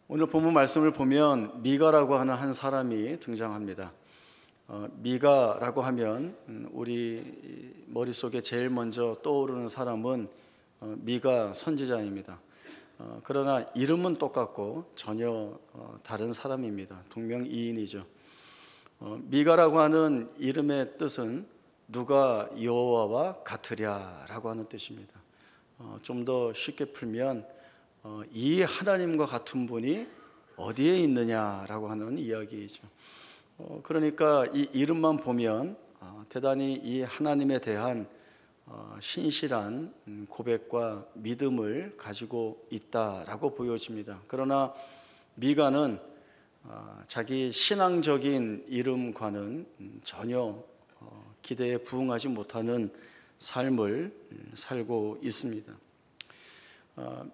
오늘 본문 말씀을 보면 미가라고 하는 한 사람이 등장합니다. 미가라고 하면 우리 머릿속에 제일 먼저 떠오르는 사람은 미가 선지자입니다. 그러나 이름은 똑같고 전혀 다른 사람입니다. 동명이인이죠. 미가라고 하는 이름의 뜻은 누가 여호와와 같으랴라고 하는 뜻입니다. 좀 더 쉽게 풀면 이 하나님과 같은 분이 어디에 있느냐라고 하는 이야기이죠. 그러니까 이 이름만 보면 대단히 이 하나님에 대한 신실한 고백과 믿음을 가지고 있다라고 보여집니다. 그러나 미가는 자기 신앙적인 이름과는 전혀 기대에 부응하지 못하는 삶을 살고 있습니다.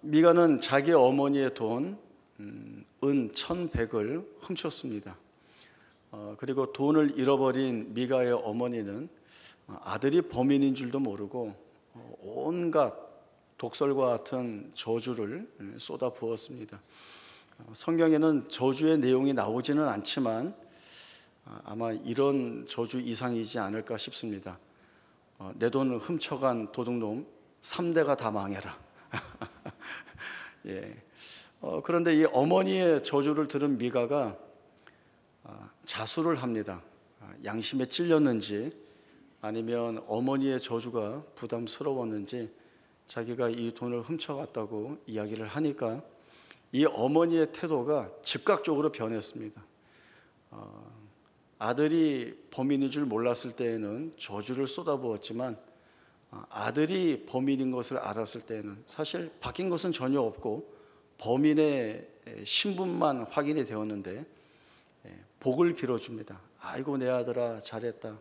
미가는 자기 어머니의 돈, 은 1,100을 훔쳤습니다. 그리고 돈을 잃어버린 미가의 어머니는 아들이 범인인 줄도 모르고 온갖 독설과 같은 저주를 쏟아부었습니다. 성경에는 저주의 내용이 나오지는 않지만 아마 이런 저주 이상이지 않을까 싶습니다. 내 돈을 훔쳐간 도둑놈 3대가 다 망해라. 예. 그런데 이 어머니의 저주를 들은 미가가 자수를 합니다. 양심에 찔렸는지 아니면 어머니의 저주가 부담스러웠는지 자기가 이 돈을 훔쳐갔다고 이야기를 하니까 이 어머니의 태도가 즉각적으로 변했습니다. 아들이 범인인 줄 몰랐을 때에는 저주를 쏟아부었지만 아들이 범인인 것을 알았을 때는 사실 바뀐 것은 전혀 없고 범인의 신분만 확인이 되었는데 복을 빌어줍니다. 아이고 내 아들아 잘했다.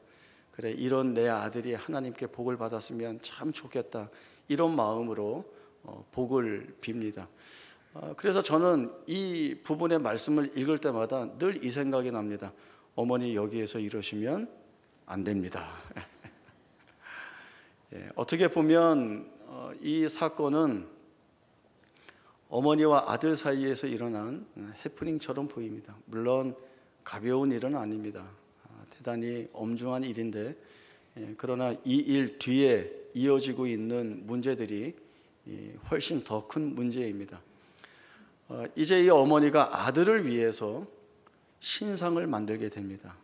그래 이런 내 아들이 하나님께 복을 받았으면 참 좋겠다. 이런 마음으로 복을 빕니다. 그래서 저는 이 부분의 말씀을 읽을 때마다 늘 이 생각이 납니다. 어머니 여기에서 이러시면 안 됩니다. 어떻게 보면 이 사건은 어머니와 아들 사이에서 일어난 해프닝처럼 보입니다. 물론 가벼운 일은 아닙니다. 대단히 엄중한 일인데 그러나 이 일 뒤에 이어지고 있는 문제들이 훨씬 더 큰 문제입니다. 이제 이 어머니가 아들을 위해서 신상을 만들게 됩니다.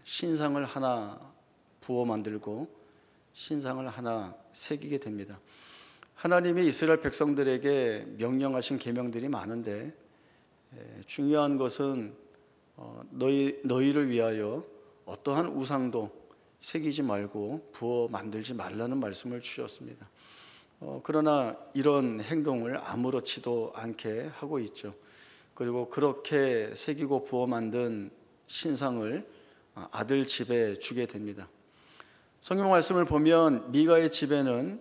신상을 하나 부어 만들고 신상을 하나 새기게 됩니다. 하나님이 이스라엘 백성들에게 명령하신 계명들이 많은데 중요한 것은 너희를 위하여 어떠한 우상도 새기지 말고 부어 만들지 말라는 말씀을 주셨습니다. 그러나 이런 행동을 아무렇지도 않게 하고 있죠. 그리고 그렇게 새기고 부어 만든 신상을 아들 집에 주게 됩니다. 성경 말씀을 보면 미가의 집에는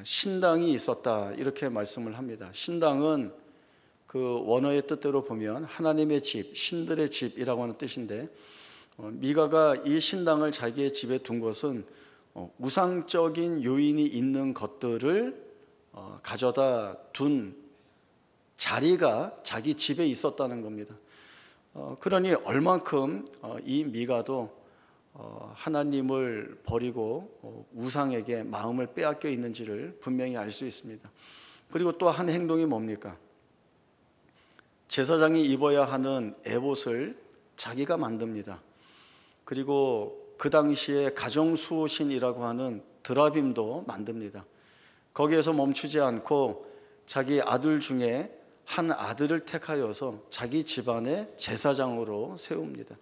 신당이 있었다 이렇게 말씀을 합니다. 신당은 그 원어의 뜻대로 보면 하나님의 집, 신들의 집이라고 하는 뜻인데 미가가 이 신당을 자기의 집에 둔 것은 우상적인 요인이 있는 것들을 가져다 둔 자리가 자기 집에 있었다는 겁니다. 그러니 얼만큼 이 미가도 하나님을 버리고 우상에게 마음을 빼앗겨 있는지를 분명히 알 수 있습니다. 그리고 또 한 행동이 뭡니까? 제사장이 입어야 하는 에봇을 자기가 만듭니다. 그리고 그 당시에 가정수호신이라고 하는 드라빔도 만듭니다. 거기에서 멈추지 않고 자기 아들 중에 한 아들을 택하여서 자기 집안의 제사장으로 세웁니다.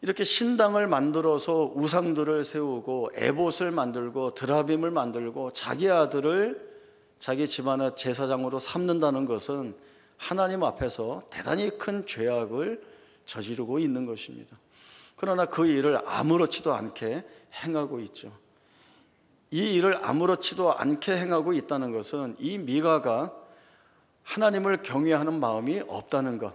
이렇게 신당을 만들어서 우상들을 세우고 에봇을 만들고 드라빔을 만들고 자기 아들을 자기 집안의 제사장으로 삼는다는 것은 하나님 앞에서 대단히 큰 죄악을 저지르고 있는 것입니다. 그러나 그 일을 아무렇지도 않게 행하고 있죠. 이 일을 아무렇지도 않게 행하고 있다는 것은 이 미가가 하나님을 경외하는 마음이 없다는 것,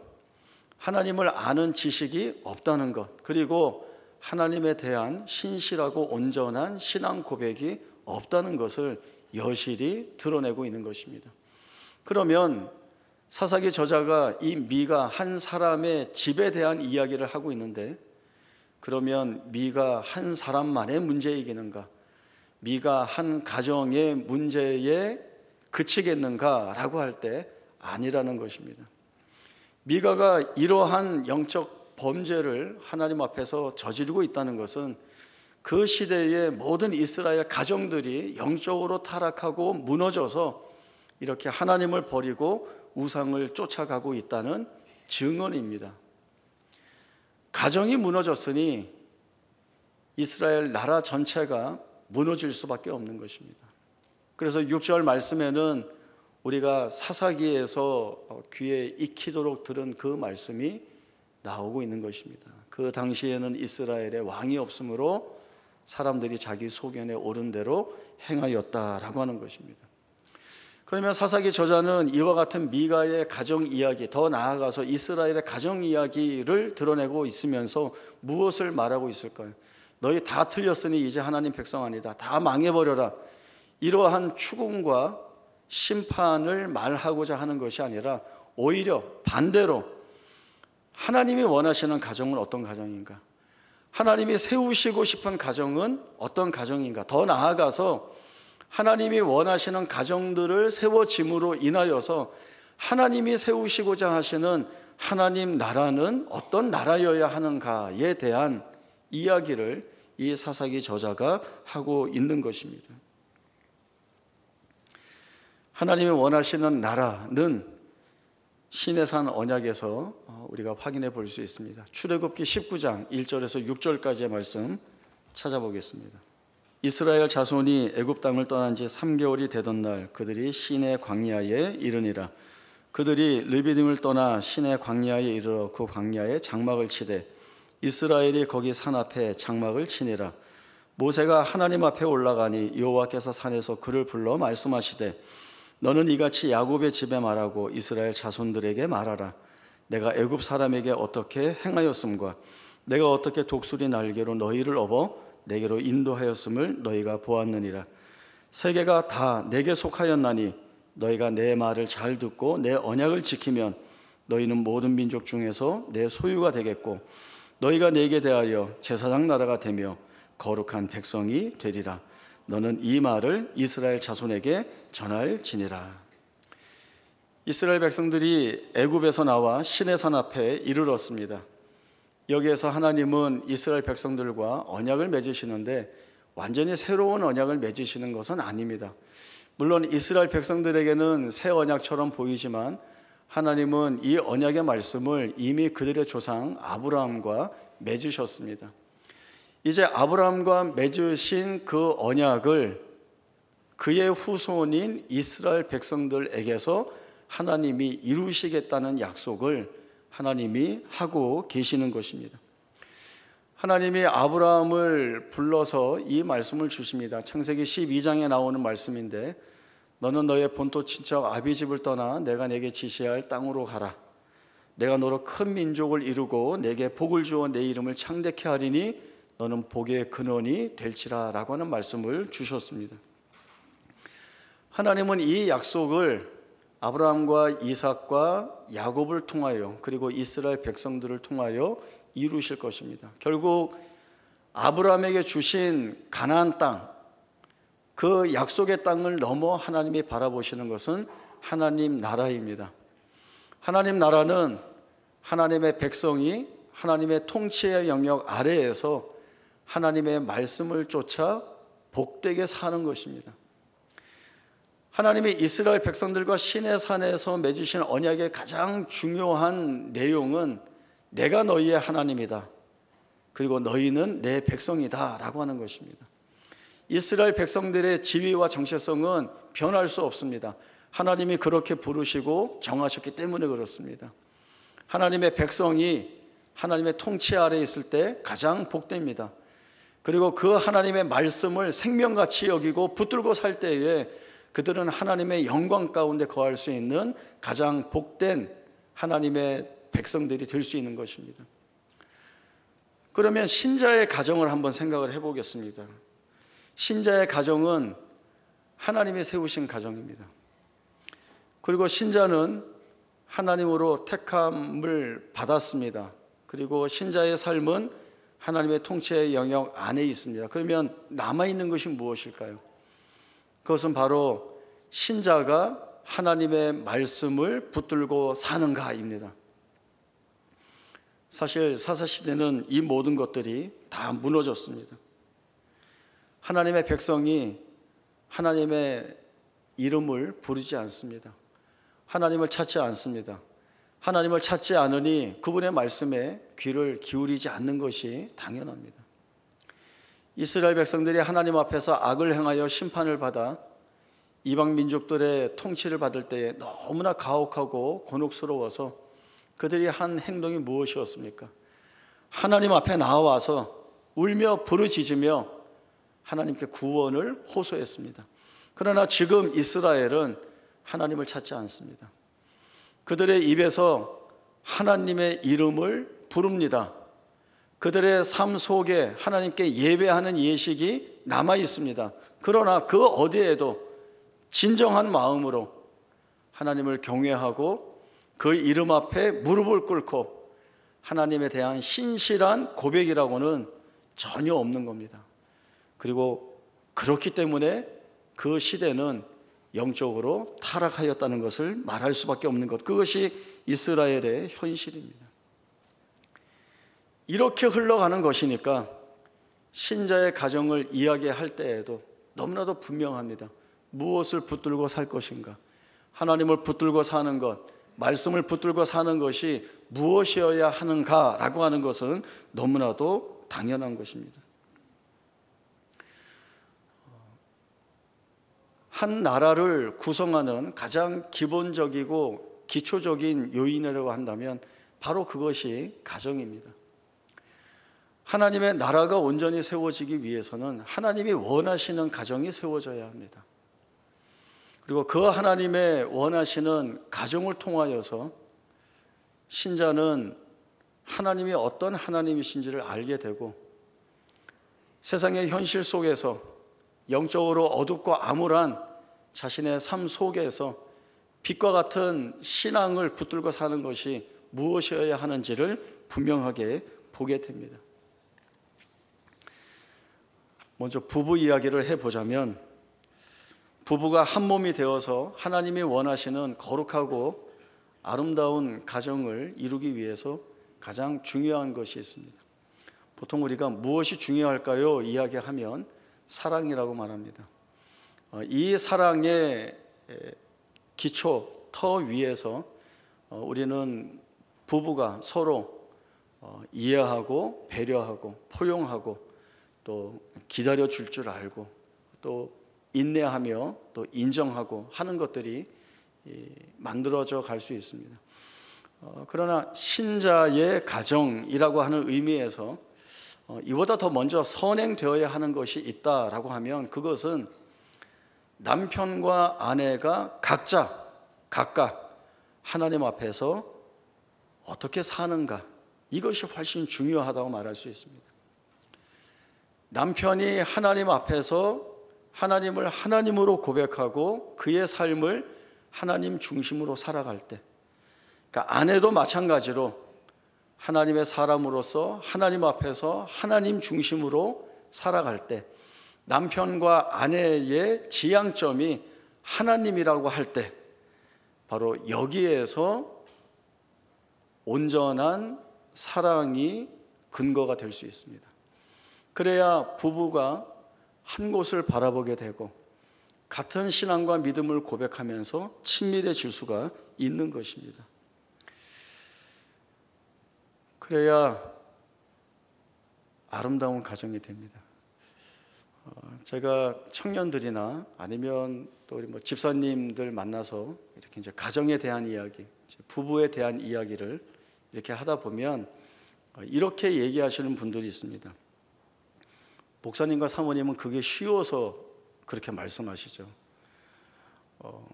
하나님을 아는 지식이 없다는 것, 그리고 하나님에 대한 신실하고 온전한 신앙 고백이 없다는 것을 여실히 드러내고 있는 것입니다. 그러면 사사기 저자가 이 미가 한 사람의 집에 대한 이야기를 하고 있는데, 그러면 미가 한 사람만의 문제에 이기는가? 미가 한 가정의 문제에 그치겠는가라고 할 때 아니라는 것입니다. 미가가 이러한 영적 범죄를 하나님 앞에서 저지르고 있다는 것은 그 시대의 모든 이스라엘 가정들이 영적으로 타락하고 무너져서 이렇게 하나님을 버리고 우상을 쫓아가고 있다는 증언입니다. 가정이 무너졌으니 이스라엘 나라 전체가 무너질 수밖에 없는 것입니다. 그래서 6절 말씀에는 우리가 사사기에서 귀에 익히도록 들은 그 말씀이 나오고 있는 것입니다. 그 당시에는 이스라엘에 왕이 없으므로 사람들이 자기 소견에 옳은 대로 행하였다라고 하는 것입니다. 그러면 사사기 저자는 이와 같은 미가의 가정 이야기, 더 나아가서 이스라엘의 가정 이야기를 드러내고 있으면서 무엇을 말하고 있을까요? 너희 다 틀렸으니 이제 하나님 백성 아니다. 다 망해버려라. 이러한 추궁과 심판을 말하고자 하는 것이 아니라 오히려 반대로 하나님이 원하시는 가정은 어떤 가정인가? 하나님이 세우시고 싶은 가정은 어떤 가정인가? 더 나아가서 하나님이 원하시는 가정들을 세워짐으로 인하여서 하나님이 세우시고자 하시는 하나님 나라는 어떤 나라여야 하는가에 대한 이야기를 이 사사기 저자가 하고 있는 것입니다. 하나님이 원하시는 나라는 시내산 언약에서 우리가 확인해 볼 수 있습니다. 출애굽기 19장 1절에서 6절까지의 말씀 찾아보겠습니다. 이스라엘 자손이 애굽 땅을 떠난 지 3개월이 되던 날 그들이 시내 광야에 이르니라. 그들이 르비딤을 떠나 시내 광야에 이르러 그 광야에 장막을 치되 이스라엘이 거기 산 앞에 장막을 치니라. 모세가 하나님 앞에 올라가니 여호와께서 산에서 그를 불러 말씀하시되 너는 이같이 야곱의 집에 말하고 이스라엘 자손들에게 말하라. 내가 애굽 사람에게 어떻게 행하였음과 내가 어떻게 독수리 날개로 너희를 업어 내게로 인도하였음을 너희가 보았느니라. 세계가 다 내게 속하였나니 너희가 내 말을 잘 듣고 내 언약을 지키면 너희는 모든 민족 중에서 내 소유가 되겠고 너희가 내게 대하여 제사장 나라가 되며 거룩한 백성이 되리라. 너는 이 말을 이스라엘 자손에게 전할지니라. 이스라엘 백성들이 애굽에서 나와 시내산 앞에 이르렀습니다. 여기에서 하나님은 이스라엘 백성들과 언약을 맺으시는데 완전히 새로운 언약을 맺으시는 것은 아닙니다. 물론 이스라엘 백성들에게는 새 언약처럼 보이지만 하나님은 이 언약의 말씀을 이미 그들의 조상 아브라함과 맺으셨습니다. 이제 아브라함과 맺으신 그 언약을 그의 후손인 이스라엘 백성들에게서 하나님이 이루시겠다는 약속을 하나님이 하고 계시는 것입니다. 하나님이 아브라함을 불러서 이 말씀을 주십니다. 창세기 12장에 나오는 말씀인데 너는 너의 본토 친척 아비집을 떠나 내가 내게 지시할 땅으로 가라. 내가 너로 큰 민족을 이루고 내게 복을 주어 내 이름을 창대케 하리니 너는 복의 근원이 될지라 라고 하는 말씀을 주셨습니다. 하나님은 이 약속을 아브라함과 이삭과 야곱을 통하여 그리고 이스라엘 백성들을 통하여 이루실 것입니다. 결국 아브라함에게 주신 가나안 땅, 그 약속의 땅을 넘어 하나님이 바라보시는 것은 하나님 나라입니다. 하나님 나라는 하나님의 백성이 하나님의 통치의 영역 아래에서 하나님의 말씀을 쫓아 복되게 사는 것입니다. 하나님이 이스라엘 백성들과 시내산에서 맺으신 언약의 가장 중요한 내용은 내가 너희의 하나님이다. 그리고 너희는 내 백성이다 라고 하는 것입니다. 이스라엘 백성들의 지위와 정체성은 변할 수 없습니다. 하나님이 그렇게 부르시고 정하셨기 때문에 그렇습니다. 하나님의 백성이 하나님의 통치 아래에 있을 때 가장 복됩니다. 그리고 그 하나님의 말씀을 생명같이 여기고 붙들고 살 때에 그들은 하나님의 영광 가운데 거할 수 있는 가장 복된 하나님의 백성들이 될 수 있는 것입니다. 그러면 신자의 가정을 한번 생각을 해보겠습니다. 신자의 가정은 하나님이 세우신 가정입니다. 그리고 신자는 하나님으로 택함을 받았습니다. 그리고 신자의 삶은 하나님의 통치의 영역 안에 있습니다. 그러면 남아있는 것이 무엇일까요? 그것은 바로 신자가 하나님의 말씀을 붙들고 사는가입니다. 사실 사사시대는 이 모든 것들이 다 무너졌습니다. 하나님의 백성이 하나님의 이름을 부르지 않습니다. 하나님을 찾지 않습니다. 하나님을 찾지 않으니 그분의 말씀에 귀를 기울이지 않는 것이 당연합니다. 이스라엘 백성들이 하나님 앞에서 악을 행하여 심판을 받아 이방 민족들의 통치를 받을 때에 너무나 가혹하고 곤혹스러워서 그들이 한 행동이 무엇이었습니까? 하나님 앞에 나와서 울며 부르짖으며 하나님께 구원을 호소했습니다. 그러나 지금 이스라엘은 하나님을 찾지 않습니다. 그들의 입에서 하나님의 이름을 부릅니다. 그들의 삶 속에 하나님께 예배하는 예식이 남아 있습니다. 그러나 그 어디에도 진정한 마음으로 하나님을 경외하고 그 이름 앞에 무릎을 꿇고 하나님에 대한 신실한 고백이라고는 전혀 없는 겁니다. 그리고 그렇기 때문에 그 시대는 영적으로 타락하였다는 것을 말할 수밖에 없는 것, 그것이 이스라엘의 현실입니다. 이렇게 흘러가는 것이니까 신자의 가정을 이야기할 때에도 너무나도 분명합니다. 무엇을 붙들고 살 것인가? 하나님을 붙들고 사는 것, 말씀을 붙들고 사는 것이 무엇이어야 하는가라고 하는 것은 너무나도 당연한 것입니다. 한 나라를 구성하는 가장 기본적이고 기초적인 요인이라고 한다면 바로 그것이 가정입니다. 하나님의 나라가 온전히 세워지기 위해서는 하나님이 원하시는 가정이 세워져야 합니다. 그리고 그 하나님의 원하시는 가정을 통하여서 신자는 하나님이 어떤 하나님이신지를 알게 되고 세상의 현실 속에서 영적으로 어둡고 암울한 자신의 삶 속에서 빛과 같은 신앙을 붙들고 사는 것이 무엇이어야 하는지를 분명하게 보게 됩니다. 먼저 부부 이야기를 해보자면, 부부가 한 몸이 되어서 하나님이 원하시는 거룩하고 아름다운 가정을 이루기 위해서 가장 중요한 것이 있습니다. 보통 우리가 무엇이 중요할까요? 이야기하면 사랑이라고 말합니다. 이 사랑의 기초, 터 위에서 우리는 부부가 서로 이해하고 배려하고 포용하고 또 기다려 줄 줄 알고 또 인내하며 또 인정하고 하는 것들이 만들어져 갈 수 있습니다. 그러나 신자의 가정이라고 하는 의미에서 이보다 더 먼저 선행되어야 하는 것이 있다라고 하면 그것은 남편과 아내가 각각 하나님 앞에서 어떻게 사는가, 이것이 훨씬 중요하다고 말할 수 있습니다. 남편이 하나님 앞에서 하나님을 하나님으로 고백하고 그의 삶을 하나님 중심으로 살아갈 때, 그러니까 아내도 마찬가지로 하나님의 사람으로서 하나님 앞에서 하나님 중심으로 살아갈 때, 남편과 아내의 지향점이 하나님이라고 할 때 바로 여기에서 온전한 사랑이 근거가 될 수 있습니다. 그래야 부부가 한 곳을 바라보게 되고 같은 신앙과 믿음을 고백하면서 친밀해질 수가 있는 것입니다. 그래야 아름다운 가정이 됩니다. 제가 청년들이나 아니면 또 우리 집사님들 만나서 이렇게 이제 가정에 대한 이야기, 부부에 대한 이야기를 이렇게 하다 보면 이렇게 얘기하시는 분들이 있습니다. 목사님과 사모님은 그게 쉬워서 그렇게 말씀하시죠.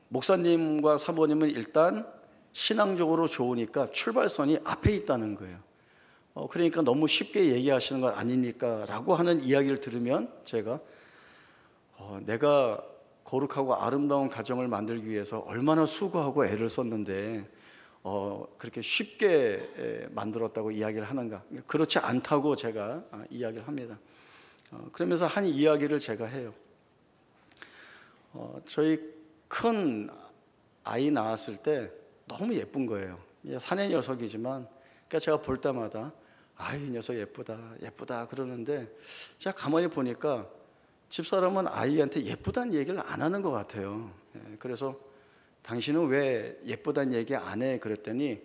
목사님과 사모님은 일단 신앙적으로 좋으니까 출발선이 앞에 있다는 거예요. 그러니까 너무 쉽게 얘기하시는 것 아닙니까? 라고 하는 이야기를 들으면 제가 내가 거룩하고 아름다운 가정을 만들기 위해서 얼마나 수고하고 애를 썼는데 그렇게 쉽게 만들었다고 이야기를 하는가? 그렇지 않다고 제가 이야기를 합니다. 그러면서 한 이야기를 제가 해요. 저희 큰 아이 낳았을 때 너무 예쁜 거예요. 사내 녀석이지만, 그러니까 제가 볼 때마다 이 녀석 예쁘다, 예쁘다 그러는데, 제가 가만히 보니까 집사람은 아이한테 예쁘다는 얘기를 안 하는 것 같아요. 그래서 당신은 왜 예쁘다는 얘기 안 해? 그랬더니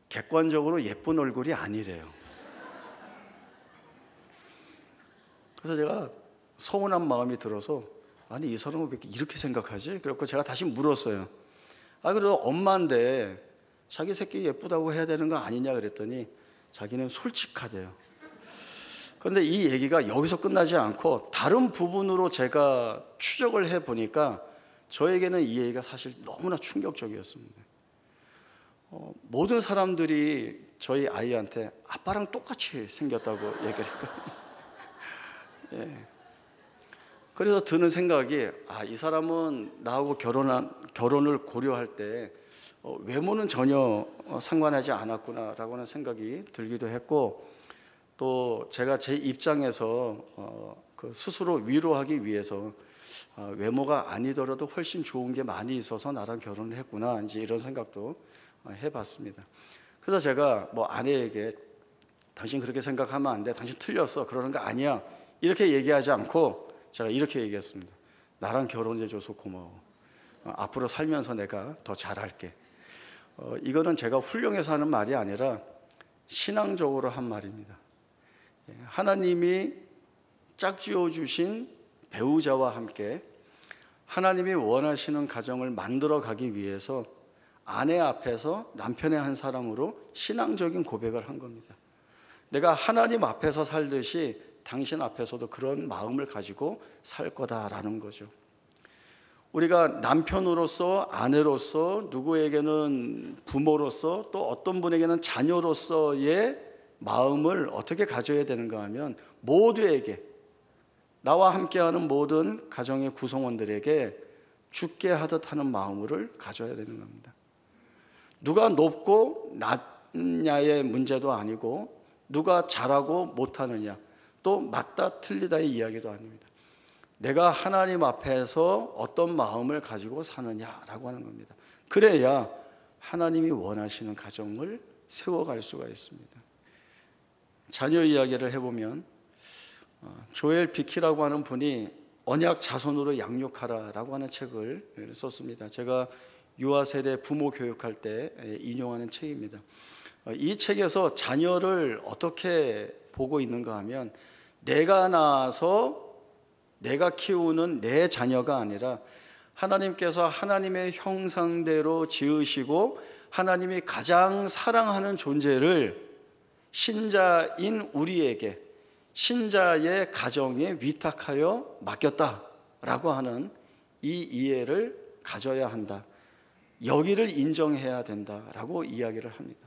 객관적으로 예쁜 얼굴이 아니래요. 그래서 제가 서운한 마음이 들어서, 아니 이 사람은 왜 이렇게 생각하지? 그래서 제가 다시 물었어요. 그래도 엄마인데 자기 새끼 예쁘다고 해야 되는 거 아니냐 그랬더니 자기는 솔직하대요. 그런데 이 얘기가 여기서 끝나지 않고 다른 부분으로 제가 추적을 해보니까 저에게는 이 얘기가 사실 너무나 충격적이었습니다. 모든 사람들이 저희 아이한테 아빠랑 똑같이 생겼다고 얘기를 했거든요. 예. 그래서 드는 생각이, 이 사람은 나하고 결혼을 고려할 때 외모는 전혀 상관하지 않았구나라고 하는 생각이 들기도 했고, 또 제가 제 입장에서 스스로 위로하기 위해서 외모가 아니더라도 훨씬 좋은 게 많이 있어서 나랑 결혼을 했구나, 이제 이런 생각도 해봤습니다. 그래서 제가 아내에게 당신 그렇게 생각하면 안 돼, 당신 틀렸어, 그러는 거 아니야, 이렇게 얘기하지 않고 제가 이렇게 얘기했습니다. 나랑 결혼해줘서 고마워. 앞으로 살면서 내가 더 잘할게. 이거는 제가 훌륭해서 하는 말이 아니라 신앙적으로 한 말입니다. 하나님이 짝지어 주신 배우자와 함께 하나님이 원하시는 가정을 만들어 가기 위해서 아내 앞에서 남편의 한 사람으로 신앙적인 고백을 한 겁니다. 내가 하나님 앞에서 살듯이 당신 앞에서도 그런 마음을 가지고 살 거다라는 거죠. 우리가 남편으로서, 아내로서, 누구에게는 부모로서, 또 어떤 분에게는 자녀로서의 마음을 어떻게 가져야 되는가 하면, 모두에게, 나와 함께하는 모든 가정의 구성원들에게 죽게 하듯 하는 마음을 가져야 되는 겁니다. 누가 높고 낮냐의 문제도 아니고, 누가 잘하고 못하느냐, 또 맞다 틀리다의 이야기도 아닙니다. 내가 하나님 앞에서 어떤 마음을 가지고 사느냐라고 하는 겁니다. 그래야 하나님이 원하시는 가정을 세워갈 수가 있습니다. 자녀 이야기를 해보면, 조엘 비키라고 하는 분이 언약 자손으로 양육하라라고 하는 책을 썼습니다. 제가 유아 세대 부모 교육할 때 인용하는 책입니다. 이 책에서 자녀를 어떻게 보고 있는가 하면, 내가 낳아서 내가 키우는 내 자녀가 아니라 하나님께서 하나님의 형상대로 지으시고 하나님이 가장 사랑하는 존재를 신자인 우리에게, 신자의 가정에 위탁하여 맡겼다라고 하는 이 이해를 가져야 한다, 여기를 인정해야 된다라고 이야기를 합니다.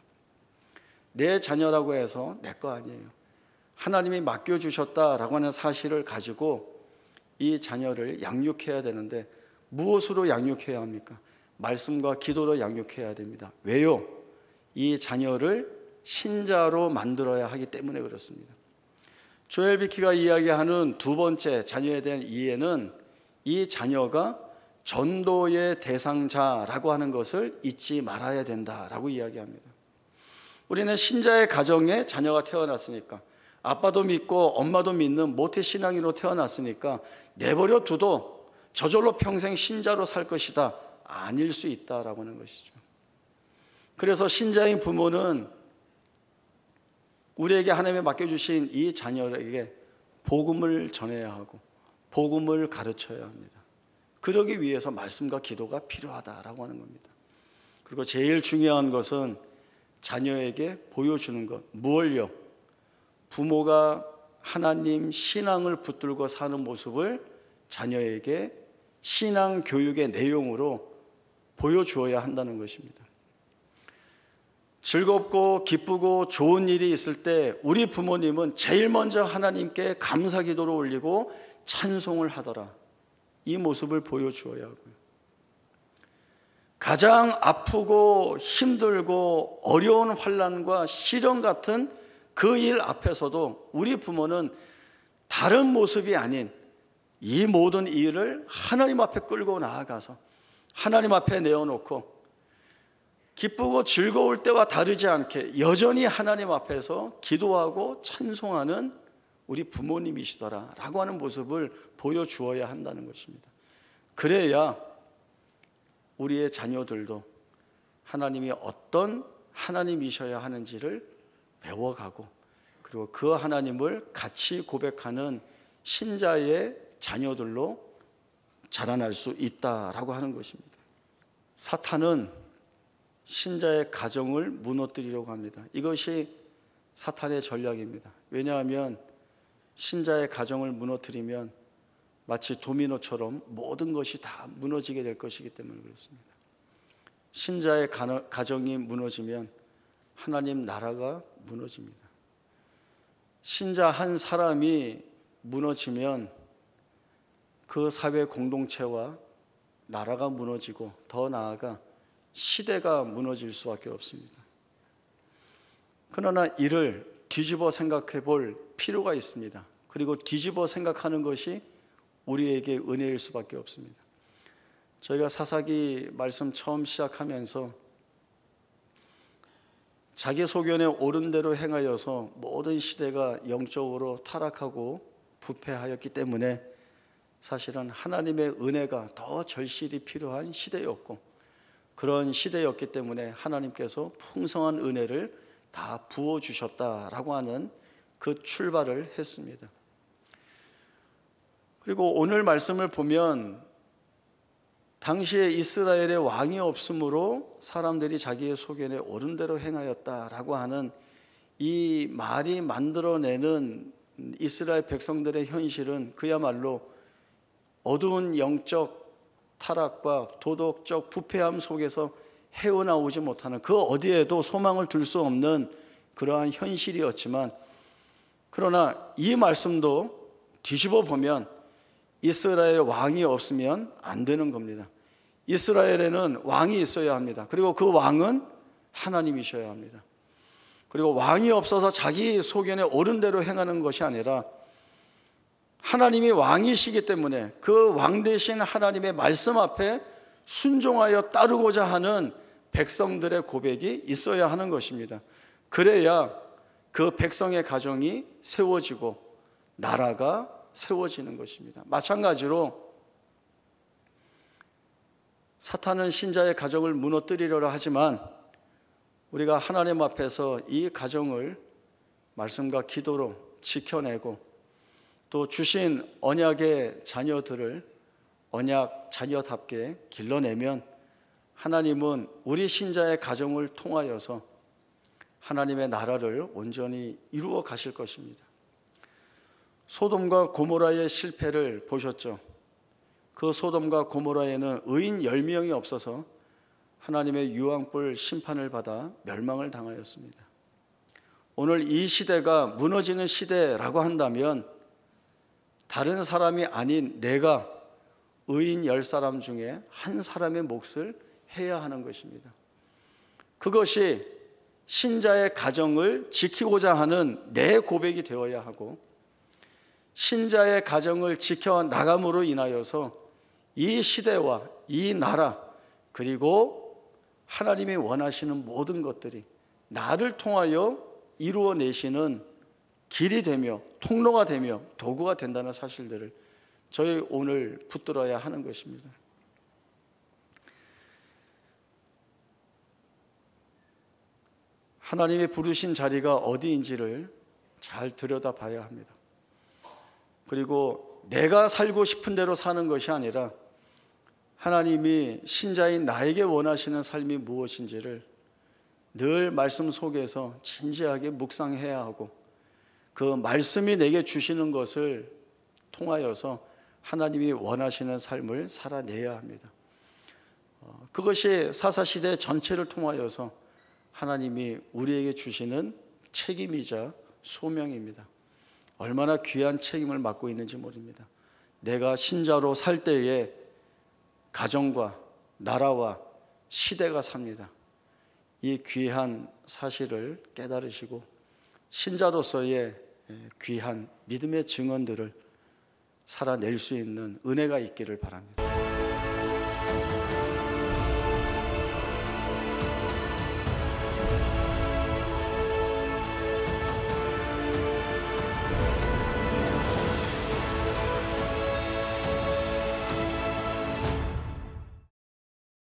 내 자녀라고 해서 내 거 아니에요. 하나님이 맡겨주셨다라고 하는 사실을 가지고 이 자녀를 양육해야 되는데, 무엇으로 양육해야 합니까? 말씀과 기도로 양육해야 됩니다. 왜요? 이 자녀를 신자로 만들어야 하기 때문에 그렇습니다. 조엘 비키가 이야기하는 두 번째 자녀에 대한 이해는, 이 자녀가 전도의 대상자라고 하는 것을 잊지 말아야 된다라고 이야기합니다. 우리는 신자의 가정에 자녀가 태어났으니까, 아빠도 믿고 엄마도 믿는 모태신앙인으로 태어났으니까 내버려 둬도 저절로 평생 신자로 살 것이다, 아닐 수 있다라고 하는 것이죠. 그래서 신자인 부모는 우리에게 하나님이 맡겨주신 이 자녀에게 복음을 전해야 하고 복음을 가르쳐야 합니다. 그러기 위해서 말씀과 기도가 필요하다라고 하는 겁니다. 그리고 제일 중요한 것은 자녀에게 보여주는 것, 무엇을요? 부모가 하나님 신앙을 붙들고 사는 모습을 자녀에게 신앙 교육의 내용으로 보여주어야 한다는 것입니다. 즐겁고 기쁘고 좋은 일이 있을 때 우리 부모님은 제일 먼저 하나님께 감사 기도를 올리고 찬송을 하더라, 이 모습을 보여주어야 하고요. 가장 아프고 힘들고 어려운 환난과 시련 같은 그 일 앞에서도 우리 부모는 다른 모습이 아닌 이 모든 일을 하나님 앞에 끌고 나아가서 하나님 앞에 내어놓고 기쁘고 즐거울 때와 다르지 않게 여전히 하나님 앞에서 기도하고 찬송하는 우리 부모님이시더라 라고 하는 모습을 보여주어야 한다는 것입니다. 그래야 우리의 자녀들도 하나님이 어떤 하나님이셔야 하는지를 배워가고 그리고 그 하나님을 같이 고백하는 신자의 자녀들로 자라날 수 있다라고 하는 것입니다. 사탄은 신자의 가정을 무너뜨리려고 합니다. 이것이 사탄의 전략입니다. 왜냐하면 신자의 가정을 무너뜨리면 마치 도미노처럼 모든 것이 다 무너지게 될 것이기 때문에 그렇습니다. 신자의 가정이 무너지면 하나님 나라가 무너집니다. 신자 한 사람이 무너지면 그 사회 공동체와 나라가 무너지고 더 나아가 시대가 무너질 수밖에 없습니다. 그러나 이를 뒤집어 생각해 볼 필요가 있습니다. 그리고 뒤집어 생각하는 것이 우리에게 은혜일 수밖에 없습니다. 저희가 사사기 말씀 처음 시작하면서 자기 소견에 옳은 대로 행하여서 모든 시대가 영적으로 타락하고 부패하였기 때문에 사실은 하나님의 은혜가 더 절실히 필요한 시대였고 그런 시대였기 때문에 하나님께서 풍성한 은혜를 다 부어주셨다라고 하는 그 출발을 했습니다. 그리고 오늘 말씀을 보면 당시에 이스라엘의 왕이 없으므로 사람들이 자기의 소견에 옳은 대로 행하였다라고 하는 이 말이 만들어내는 이스라엘 백성들의 현실은 그야말로 어두운 영적 타락과 도덕적 부패함 속에서 헤어나오지 못하는 그 어디에도 소망을 둘 수 없는 그러한 현실이었지만 그러나 이 말씀도 뒤집어 보면 이스라엘 왕이 없으면 안 되는 겁니다. 이스라엘에는 왕이 있어야 합니다. 그리고 그 왕은 하나님이셔야 합니다. 그리고 왕이 없어서 자기 소견에 옳은 대로 행하는 것이 아니라 하나님이 왕이시기 때문에 그 왕 되신 하나님의 말씀 앞에 순종하여 따르고자 하는 백성들의 고백이 있어야 하는 것입니다. 그래야 그 백성의 가정이 세워지고 나라가 세워지는 것입니다. 마찬가지로 사탄은 신자의 가정을 무너뜨리려고 하지만 우리가 하나님 앞에서 이 가정을 말씀과 기도로 지켜내고 또 주신 언약의 자녀들을 언약 자녀답게 길러내면 하나님은 우리 신자의 가정을 통하여서 하나님의 나라를 온전히 이루어 가실 것입니다. 소돔과 고모라의 실패를 보셨죠? 그 소돔과 고모라에는 의인 10명이 없어서 하나님의 유황불 심판을 받아 멸망을 당하였습니다. 오늘 이 시대가 무너지는 시대라고 한다면 다른 사람이 아닌 내가 의인 10사람 중에 한 사람의 몫을 해야 하는 것입니다. 그것이 신자의 가정을 지키고자 하는 내 고백이 되어야 하고 신자의 가정을 지켜나감으로 인하여서 이 시대와 이 나라 그리고 하나님이 원하시는 모든 것들이 나를 통하여 이루어내시는 길이 되며 통로가 되며 도구가 된다는 사실들을 저희 오늘 붙들어야 하는 것입니다. 하나님이 부르신 자리가 어디인지를 잘 들여다봐야 합니다. 그리고 내가 살고 싶은 대로 사는 것이 아니라 하나님이 신자인 나에게 원하시는 삶이 무엇인지를 늘 말씀 속에서 진지하게 묵상해야 하고 그 말씀이 내게 주시는 것을 통하여서 하나님이 원하시는 삶을 살아내야 합니다. 그것이 사사시대 전체를 통하여서 하나님이 우리에게 주시는 책임이자 소명입니다. 얼마나 귀한 책임을 맡고 있는지 모릅니다. 내가 신자로 살 때에 가정과 나라와 시대가 삽니다. 이 귀한 사실을 깨달으시고 신자로서의 귀한 믿음의 증언들을 살아낼 수 있는 은혜가 있기를 바랍니다.